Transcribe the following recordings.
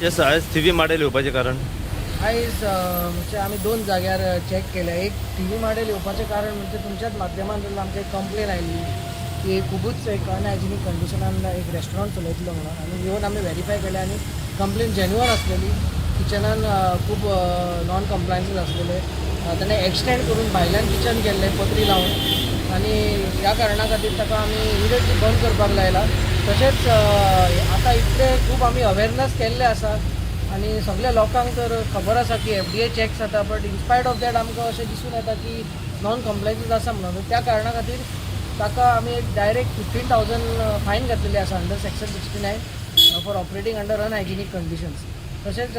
Yes आयज T V model येवपाचें कारण आयज म्हणजे आमी दोन जाग्यार चॅक केले. एक टी माडेल येवपाचें कारण म्हणजे तुमच्याच माध्यमान जर आमकां एक कंप्लेन आयली की खुबूच एक अनहायजिनीक कंडिशनान एक रेस्टॉरंट चलयतलो म्हणून आनी येवन आमी व्हेरीफाय केलें आनी कंप्लेन जेन्युअन आसलेली. किचनान खूब नॉन कंप्लायन्सीस आसलेले. ताणें एक्सटेंड करून भायल्यान किचन केल्लें पत्री लावन आनी ह्या कारणां खातीर ताका आमी इमिडिएटली बंद करपाक लायला. तशेंच आतां इतले खूब आमी अवेरनस केल्ले आसा आनी सगळ्या लोकांक तर खबर आसा की FDA चॅक्स जाता, बट इन्स्पायर्ड ऑफ दॅट आमकां अशें दिसून येता की नॉन कंप्लायन्सीस आसा म्हणून. त्या कारणां खातीर ताका आमी डायरेक्ट 15,000 फायन घातलेली आसा under section 69 for operating under unhygienic conditions. तशेंच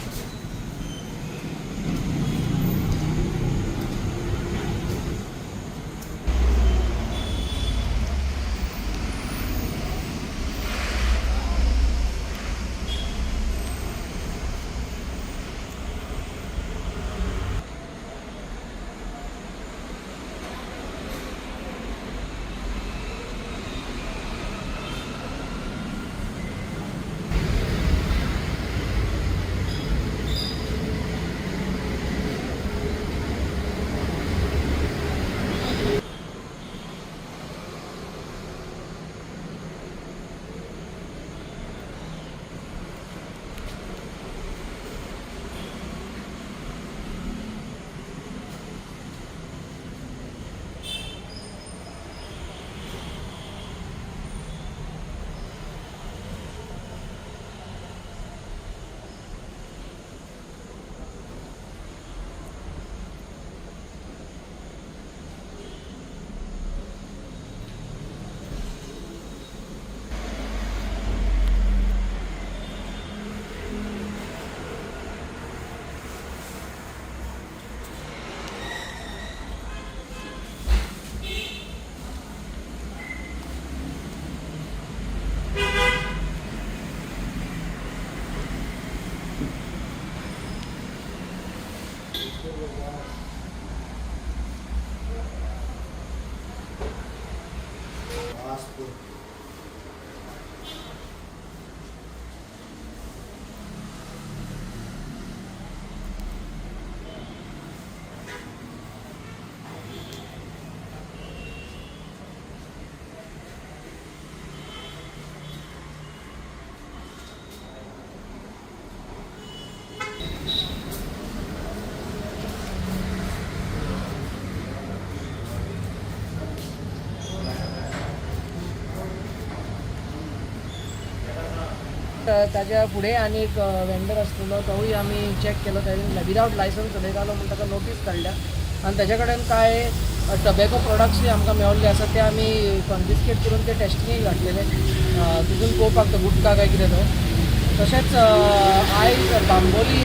ताज्या फुडें आनी एक वेंडर आसलेलो तोवूय आमी चॅक केलो. ताणें विदावट लायसन्स चलयतालो म्हणून ताका नोटीस काडल्या आनी ताजे कडेन कांय टबॅको प्रोडक्ट्सूय आमकां मेळिल्ले आसा ते आमी कॉन्फिस्केट करून ते टेस्टिंगेक घातलेले. तितून पळोवपाक तो गुटखा काय कितें तो. तशेंच आयज बांबोली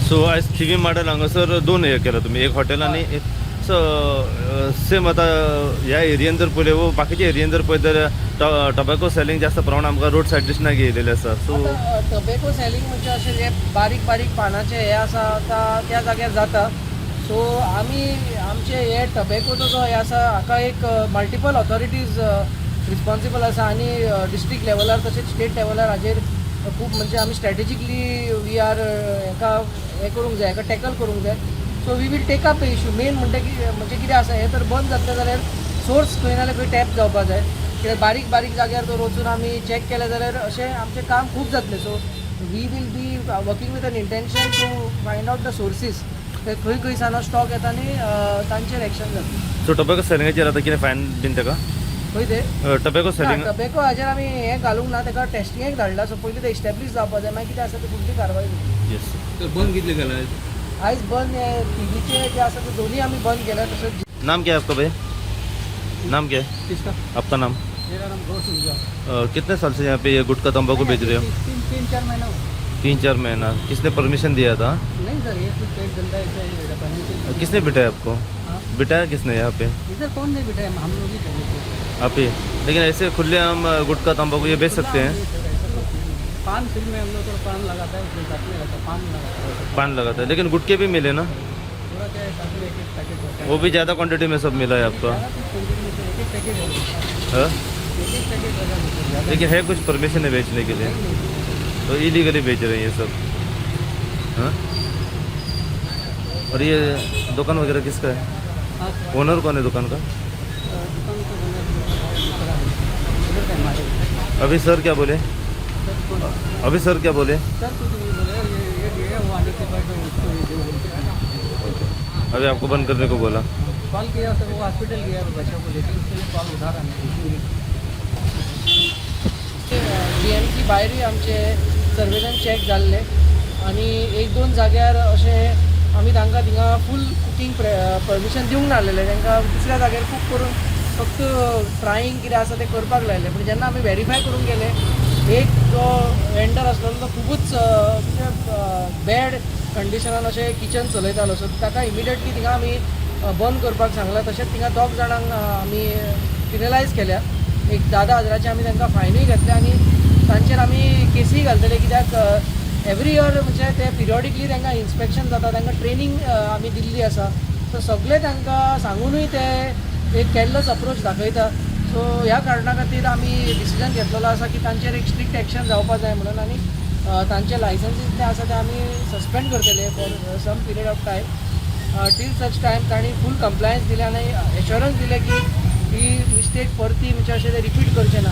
सो आयज टी व्ही माडेल हांगासर दोन हे केला तुमी, एक हॉटेल आनी एक सेम आतां ह्या एरियेन जर पळयलें वो बाकीच्या एरियेन जर पळयत जाल्यार टबॅको सेलिंग जास्त प्रमाण आमकां रोड सायड दिसना येयलेले आसा. सो टबॅको सेलिंग म्हणजे अशें जे बारीक बारीक पानाचे हे आसा त्या जाग्यार जाता. सो आमी आमचे हे टबॅकोचो जो हे आसा हाका एक मल्टिपल ऑथॉरिटीज रिस्पॉन्सिबल आसा आनी डिस्ट्रिक्ट लेवलार तशेंच स्टेट लेवलार हाजेर खूब म्हणजे आमी स्ट्रॅटेजिकली वी आर हेका हे करूंक जाय, हेका टॅकल करूंक जाय. So we will take up issue. Main म्हणजे कितें आसा, हे तर बंद जातलें जाल्यार सोर्स खंय नाल्यार खंय टॅप जावपाक जाय. कित्याक बारीक बारीक जाग्यार जर वचून आमी चॅक केलें जाल्यार अशें आमचें काम खूब जातलें. So we will be working with an intention to find out the sources, ते खंय खंयसान स्टॉक येता आनी तांचेर एक्शन जातलें. सो टबॅको सेलिंगाचेर आतां कितें फायन बीन ताका खंय ते टबॅको सेलिंग टबॅको हाजेर आमी हें घालूंक ना, ताका टेस्टिंगेक धाडला. सो पयलीं ते इस्टॅब्लीश जावपा जाय, मागीर कितें आसा ती फुडली कारवाय जातली. येस. बंद कितले केला आयज बंद टीव्हीचे जे आसा ते दोन्ही आमी बंद केल्या. तसोच नाम क्या है आपका भैया? नाम क्या है किसका? आपका नाम? मेरा नाम गौर सुलझा। कितने साल से यहाँ पे ये गुटखा तंबाकू बेच रहे हो? 3-4 महीना हुआ। 3-4 महीना. किसने परमिशन दिया था? नहीं सर, ये कुछ एक धंधा ऐसा ही रहता है। किसने बिठाया आपको? हाँ? बिठाया किसने यहाँ पे? इधर कौन नहीं बिठाया, हम लोग ही कर। आप ही. लेकिन ऐसे खुले हम गुटखा तंबाकू ये बेच सकते हैं? पान फिल्म में हम लोग तो पान लगाता है, उसमें साथ में रहता है, पान लगाता है। पान लगाता है, लेकिन गुटके भी मिले ना? थोड़ा क्या है, साथ में एक पैकेट होता है। वो भी ज़्यादा क्वांटिटी में सब मिला है आपको? एक पैकेट है, हाँ? एक पैकेट लगा। लेकिन है कुछ परमिशन है बेचने के लिए, तो इलीगली बेच रहे हैं ये सब. हाँ. और ये दुकान वगैरह किसका है? हाँ, ओनर कौन है दुकान का? दुकान तो इधर का हमारे। अभी सर क्या बोले? अभी सर क्या बोले? सर कुछ नहीं बोले, ये वो आने के बाद उसको ये जो अभी आपको बंद करने को बोला. कॉल किया तो वो हॉस्पिटल गया बच्चों को लेकर, उसके लिए कॉल उठा रहा नहीं। DMC भायरूय आमचे सर्वेलन्स चॅक जाल्ले आनी 1-2 जाग्यार अशें आमी तांकां थिंगा फूल कुकींग परमिशन दिवंक नासलेलें. तांकां दुसऱ्या जाग्यार खूब करून फक्त फ्रायींग कितें आसा तें करपाक लायलें. पूण जेन्ना आमी व्हेरीफाय करूंक गेले, एक जो वेंडर आसलेलो तो खूबच बॅड कंडिशनान अशें किचन चलयतालो. सो ताका इमिडिएटली थिंगा आमी बंद करपाक सांगलां. तशेंच थिंगा 2 जाणांक आमी पिनलायज केल्या. एक 10,000 आमी तांकां फायनूय घातले आनी तांचेर आमी केसीय घालतले, कित्याक एवरी इयर म्हणजे ते पिरियॉडिकली तांकां इन्स्पेक्शन जाता, तांकां ट्रेनींग आमी दिल्ली आसा. सो सगळे तांकां सांगूनय ते एक केर्लस अप्रोच दाखयता. सो ह्या कारणा खातीर आमी डिसिजन घेतलेलो आसा की तांचेर एक स्ट्रिक्ट एक्शन जावपा जाय म्हणून, आनी तांचे लायसन्सीस जे आसा ते आमी सस्पेंड करतले for some period of time till such time तांणी फूल कंप्लायन्स दिले आनी एश्योरन्स दिले की ही मिस्टेक परती म्हणजे अशें ते रिपीट करचे ना.